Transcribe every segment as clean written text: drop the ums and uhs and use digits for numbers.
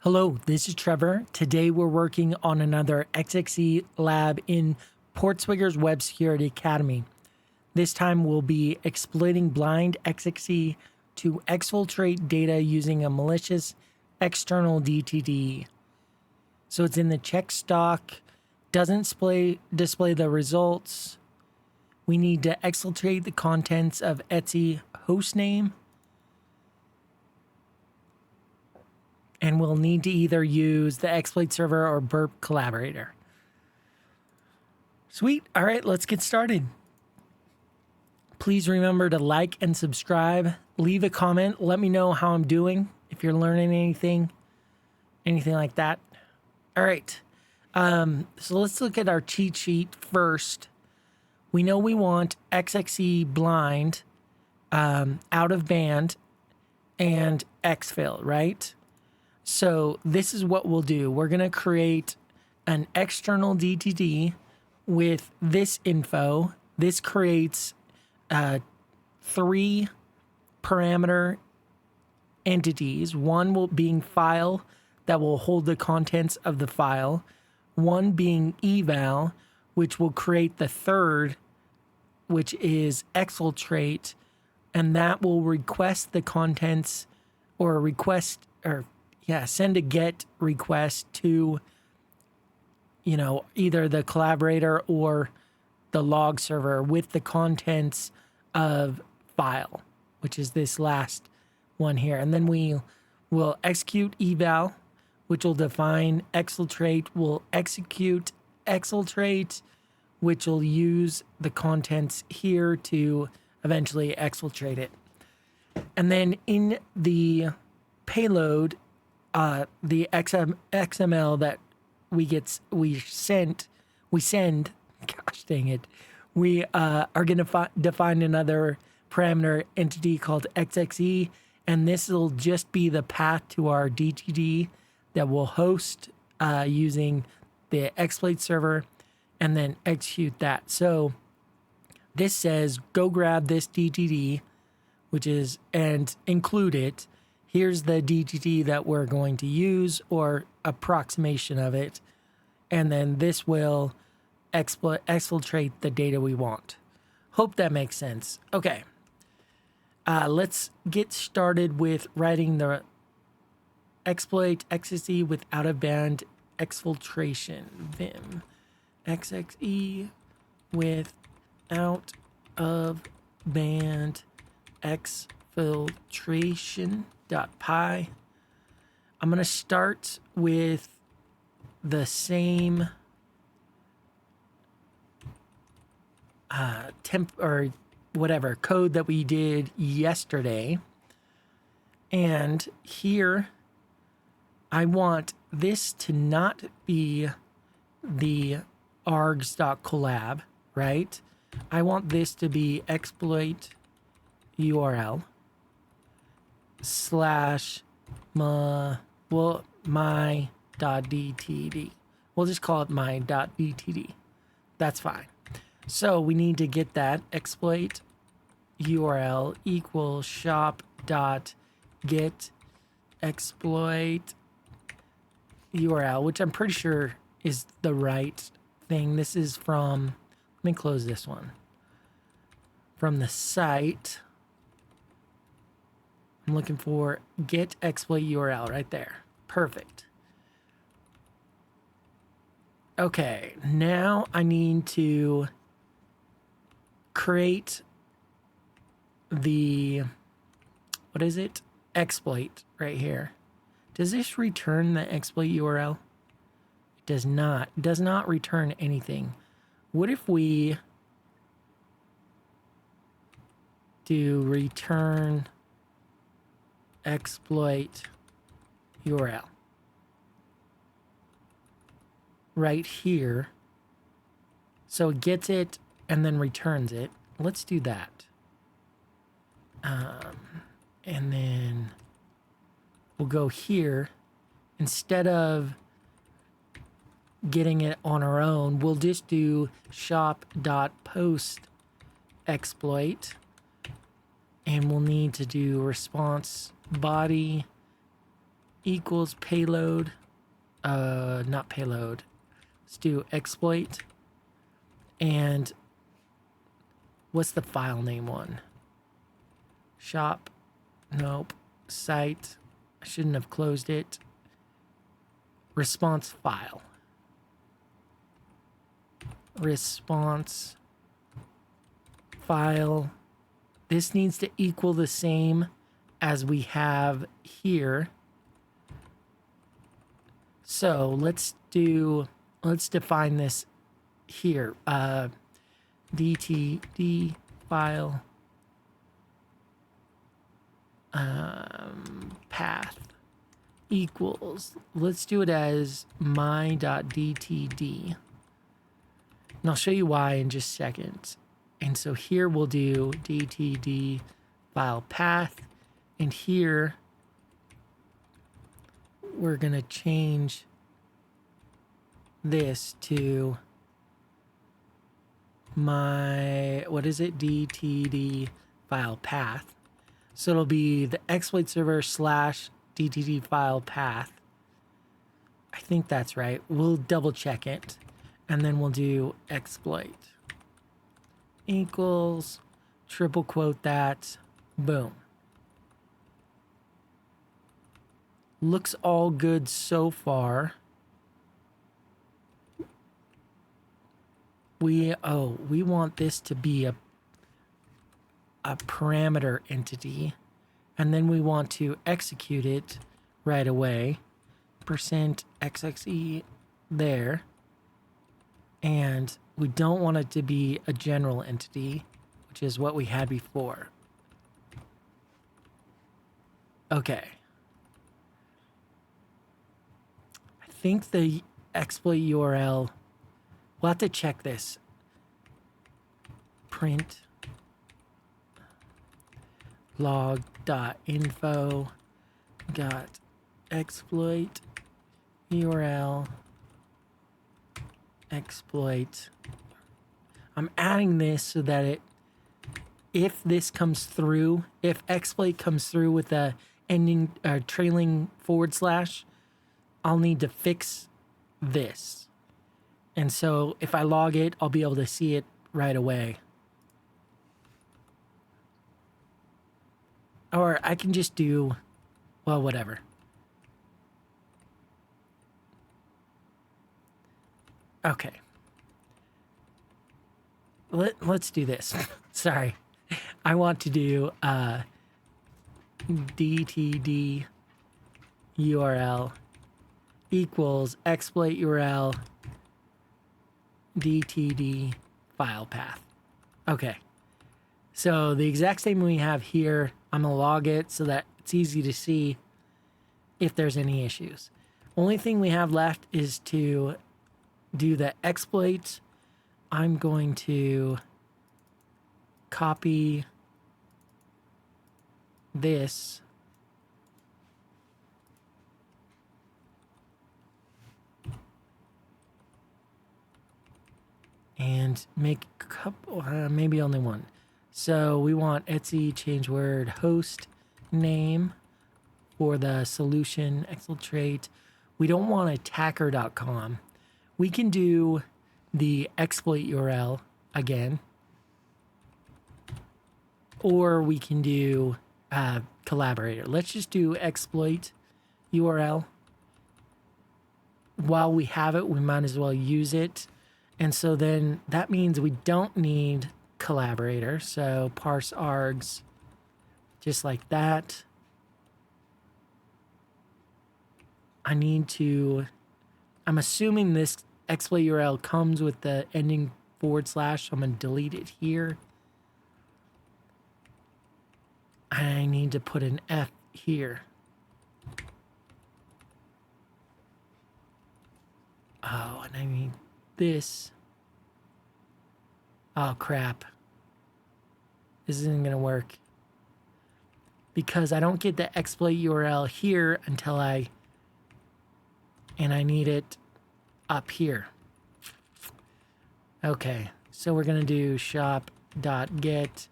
Hello, this is Trevor. Today we're working on another XXE lab in Portswigger's Web Security Academy. This time we'll be exploiting Blind XXE to exfiltrate data using a malicious external DTD. So it's in the check stock, doesn't display the results. We need to exfiltrate the contents of XXE hostname. And we'll need to either use the exploit server or burp collaborator. Sweet. All right, let's get started. Please remember to like and subscribe. Leave a comment. Let me know how I'm doing. If you're learning anything like that. All right. So let's look at our cheat sheet first. We know we want XXE blind, out of band, and exfil, right? So this is what we'll do. We're going to create an external DTD with this info. This creates 3 parameter entities. One being file that will hold the contents of the file. One being eval, which will create the third, which is exfiltrate, and that will request the contents send a GET request to, either the collaborator or the log server with the contents of file, which is this last one here. And then we will execute eval, which will define exfiltrate. We'll execute exfiltrate, which will use the contents here to eventually exfiltrate it. And then in the payload, the XML that we send, gosh dang it, we are going to define another parameter entity called XXE, and this will just be the path to our DTD that will host using the exploit server and then execute that. So this says go grab this DTD, and include it. Here's the DTD that we're going to use, or approximation of it. And then this will exfiltrate the data we want. Hope that makes sense. Okay. Let's get started with writing the exploit XXE with out-of-band exfiltration. Vim XXE with out-of-band exfiltration. .py. I'm going to start with the same code that we did yesterday. And here I want this to not be the args.collab, right? I want this to be exploit URL / my.dtd. We'll just call it my.dtd. That's fine. So we need to get that exploit URL equals shop.get exploit URL, which I'm pretty sure is the right thing. This is from, let me close this one. From the site. I'm looking for get exploit URL right there. Perfect. Okay, now I need to create the, exploit right here. Does this return the exploit URL? It does not. It does not return anything. What if we do return exploit URL right here? So it gets it and then returns it. Let's do that. And then we'll go here. Instead of getting it on our own, we'll just do shop.post exploit. And we'll need to do response body equals payload, not payload. Let's do exploit. And what's the file name one? Shop, nope. Site, I shouldn't have closed it. Response file. Response file. This needs to equal the same as we have here. So let's define this here. DTD file path equals, let's do it as my.dtd. And I'll show you why in just seconds. And so here we'll do DTD file path. And here we're going to change this to my, what is it? DTD file path. So it'll be the exploit server / DTD file path. I think that's right. We'll double check it. And then we'll do exploit equals, triple quote that, boom. Looks all good so far. We want this to be a parameter entity, and then we want to execute it right away. %XXE there. And we don't want it to be a general entity, which is what we had before. Okay. I think the exploit URL, we'll have to check this. Print log.info.exploit URL exploit. I'm adding this so that if this comes through, if exploit comes through with the ending trailing /, I'll need to fix this. And so if I log it, I'll be able to see it right away. Or I can just do, well, whatever. Okay. Let's do this. Sorry. I want to do DTD URL equals exploit URL DTD file path. Okay. So the exact same we have here, I'm going to log it so that it's easy to see if there's any issues. Only thing we have left is to do the exploit. I'm going to copy this and make a couple, maybe only one. So we want Etsy change word host name for the solution Exfiltrate. We don't want attacker.com. We can do the exploit URL again, or we can do collaborator. Let's just do exploit URL. While we have it, we might as well use it. And so then that means we don't need collaborator. So parse args, just like that. I'm assuming this exploit URL comes with the ending /. So I'm going to delete it here. I need to put an F here. Oh, and I need this. Oh, crap. This isn't going to work. Because I don't get the exploit URL here until I need it up here. Okay, so we're going to do shop.get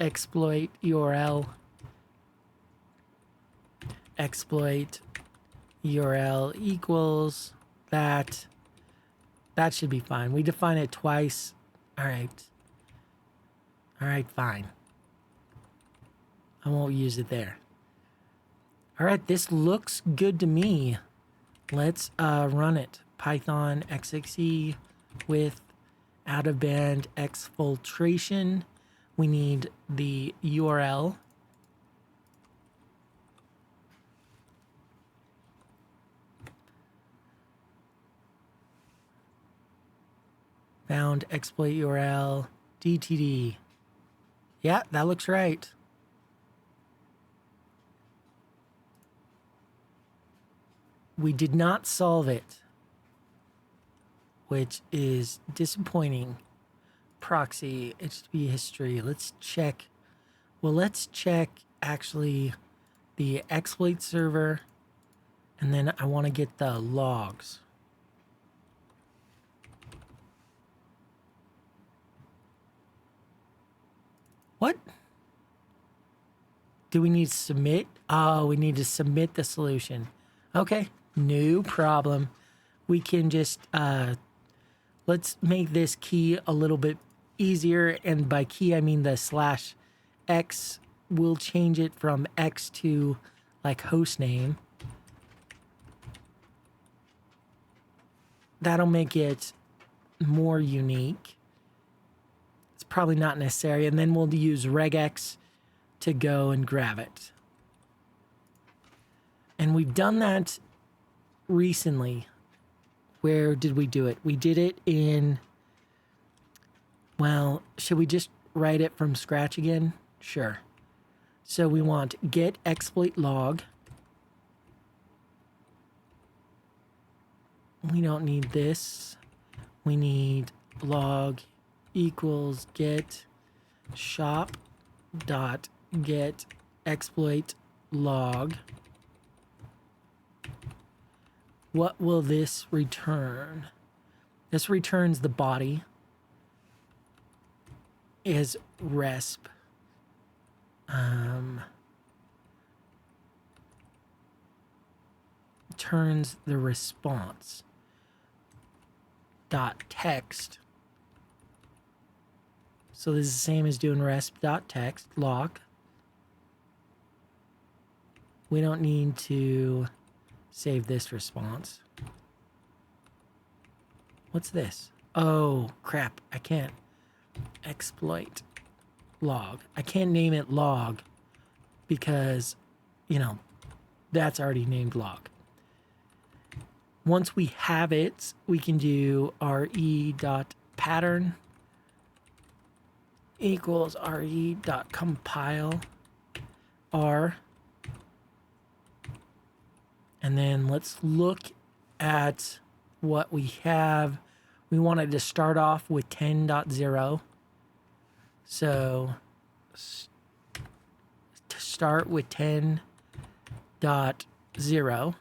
exploit URL exploit URL equals that. That should be fine. We define it twice. All right. All right, fine. I won't use it there. All right, this looks good to me. Let's run it. Python XXE with out-of-band exfiltration. We need the URL. Found exploit URL DTD. Yeah, that looks right. We did not solve it, which is disappointing. Proxy, HTTP history. Let's check. Well, let's check actually the exploit server, and then I want to get the logs. What? Do we need to submit? Oh, we need to submit the solution. Okay, no problem. We can just, let's make this key a little bit easier. And by key, I mean the /x. We'll change it from X to like host name. That'll make it more unique. It's probably not necessary. And then we'll use regex to go and grab it. And we've done that recently. Where did we do it? We did it in, well, should we just write it from scratch again? Sure. So we want get exploit log. We don't need this. We need log equals get shop dot get exploit log. What will this return? This returns the body is resp. Turns the response dot text. So this is the same as doing resp.text log. We don't need to save this response. What's this? Oh, crap. I can't. Exploit log. I can't name it log because, you know, that's already named log. Once we have it, we can do re.pattern equals re.compile r. And then let's look at what we have. We wanted to start off with 10.0. So to start with 10.0.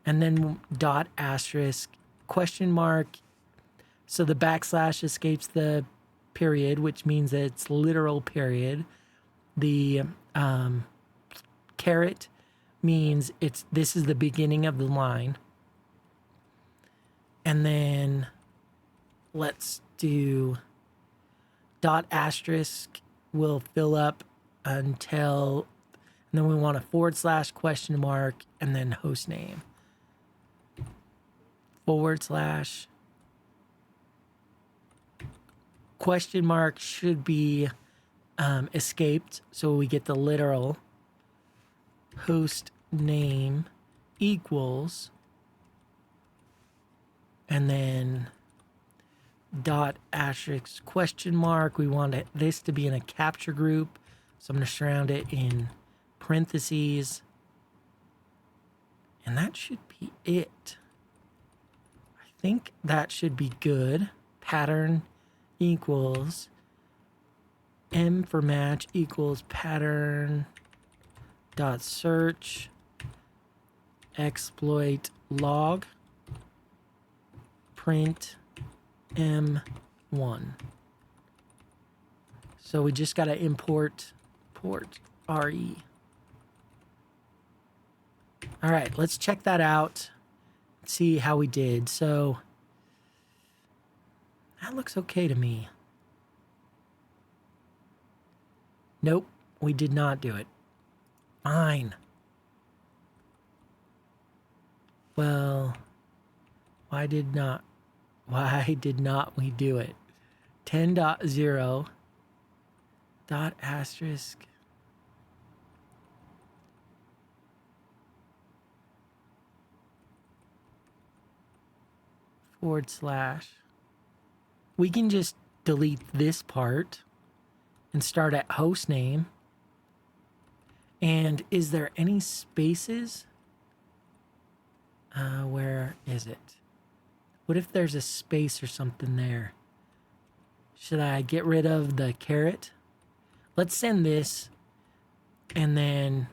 And then dot asterisk question mark. So the backslash escapes the period, which means that it's literal period. The caret means this is the beginning of the line. And then let's do dot asterisk will fill up until, and then we want a / question mark and then host name. / question mark should be escaped, so we get the literal host name equals, and then dot asterisk question mark. We want this to be in a capture group, so I'm going to surround it in parentheses, and that should be it. I think that should be good. Pattern equals m for match equals pattern dot search exploit log print m1. So we just got to import port re. All right, let's check that out. See how we did. So that looks okay to me. Nope, we did not do it. Fine. Well, why did not we do it? 10.0 dot asterisk /. We can just delete this part and start at host name. And is there any spaces? Where is it? What if there's a space or something there? Should I get rid of the caret? Let's send this, and then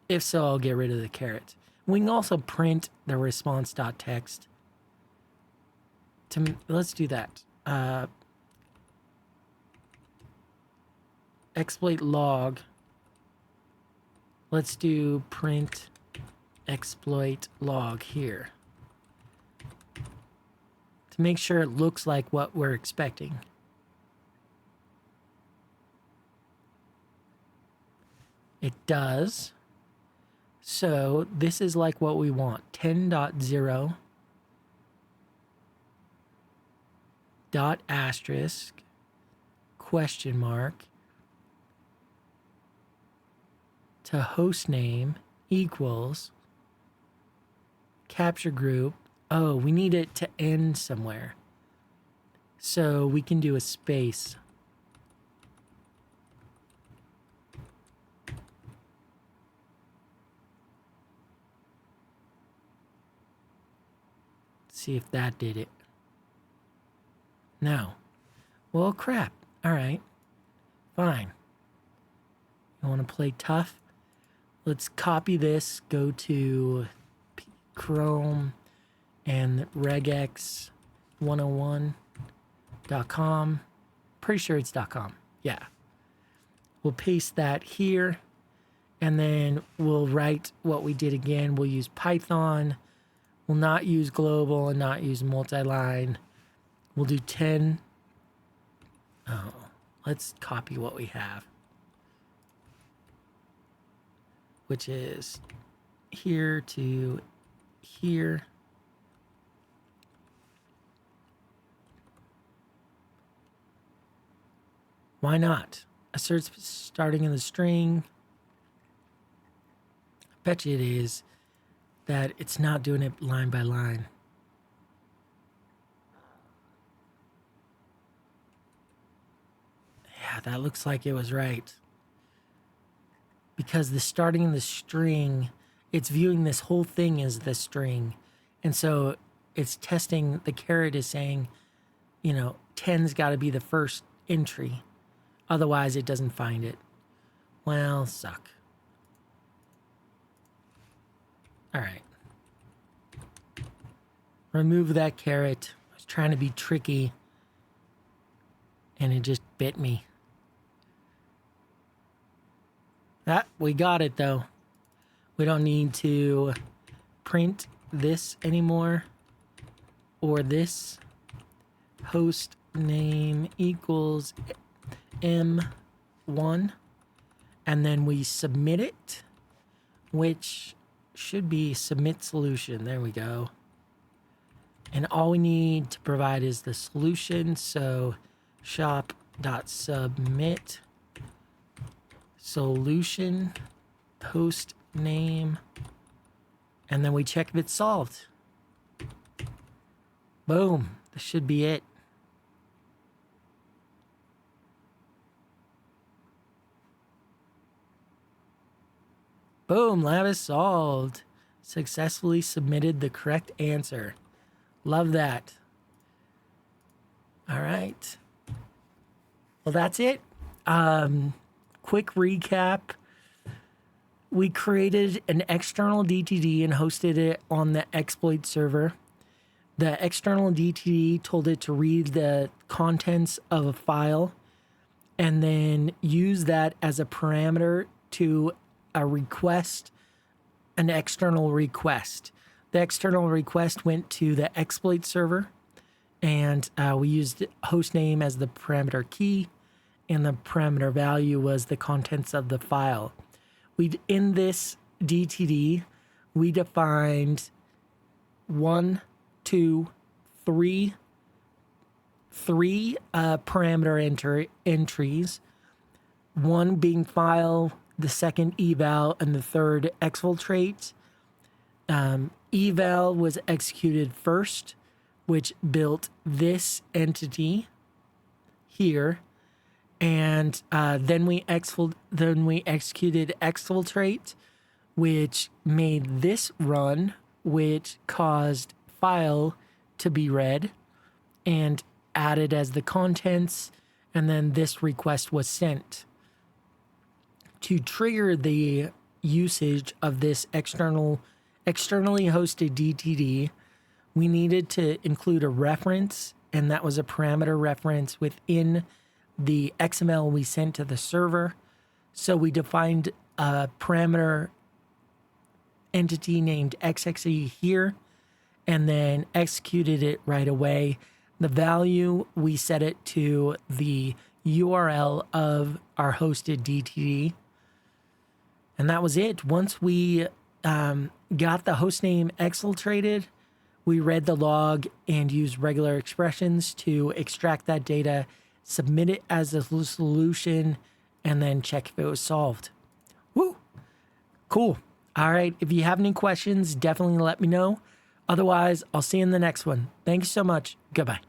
if so, I'll get rid of the caret. We can also print the response.txt. Let's do that. Exploit log. Let's do print exploit log here to make sure it looks like what we're expecting. It does. So this is like what we want. 10.0 dot asterisk question mark to host name equals capture group. Oh, we need it to end somewhere. So we can do a space. See if that did it. No. Well, crap. All right. Fine. You want to play tough? Let's copy this, go to Chrome and regex101.com. Pretty sure it's .com. Yeah. We'll paste that here, and then we'll write what we did again. We'll use Python. We'll not use global and not use multi-line. We'll do 10. Oh, let's copy what we have, which is here to here. Why not? Asserts starting in the string. I bet you it is that it's not doing it line by line. Yeah, that looks like it was right. Because the starting in the string, it's viewing this whole thing as the string. And so it's testing, the caret is saying, 10's got to be the first entry. Otherwise, it doesn't find it. Well, suck. All right. Remove that caret. I was trying to be tricky, and it just bit me. We got it, though. We don't need to print this anymore, or this. Host name equals M1, and then we submit it, which should be submit solution. There we go. And all we need to provide is the solution. So shop.submit solution host name, and then we check if it's solved. Boom. This should be it. Boom, lab is solved. Successfully submitted the correct answer. Love that. All right. Well, that's it. Quick recap. We created an external DTD and hosted it on the exploit server. The external DTD told it to read the contents of a file and then use that as a parameter to a request, an external request. The external request went to the exploit server, and we used host name as the parameter key, and the parameter value was the contents of the file. In this DTD, we defined 1, 2, 3 parameter entries, one being file, the second eval, and the third exfiltrate. Eval was executed first, which built this entity here, and then we executed exfiltrate, which made this run, which caused file to be read and added as the contents, and then this request was sent. To trigger the usage of this externally hosted DTD, we needed to include a reference, and that was a parameter reference within the XML we sent to the server. So we defined a parameter entity named XXE here, and then executed it right away. The value, we set it to the URL of our hosted DTD. And that was it. Once we got the hostname exfiltrated, we read the log and used regular expressions to extract that data, submit it as a solution, and then check if it was solved. Woo! Cool. All right. If you have any questions, definitely let me know. Otherwise, I'll see you in the next one. Thanks so much. Goodbye.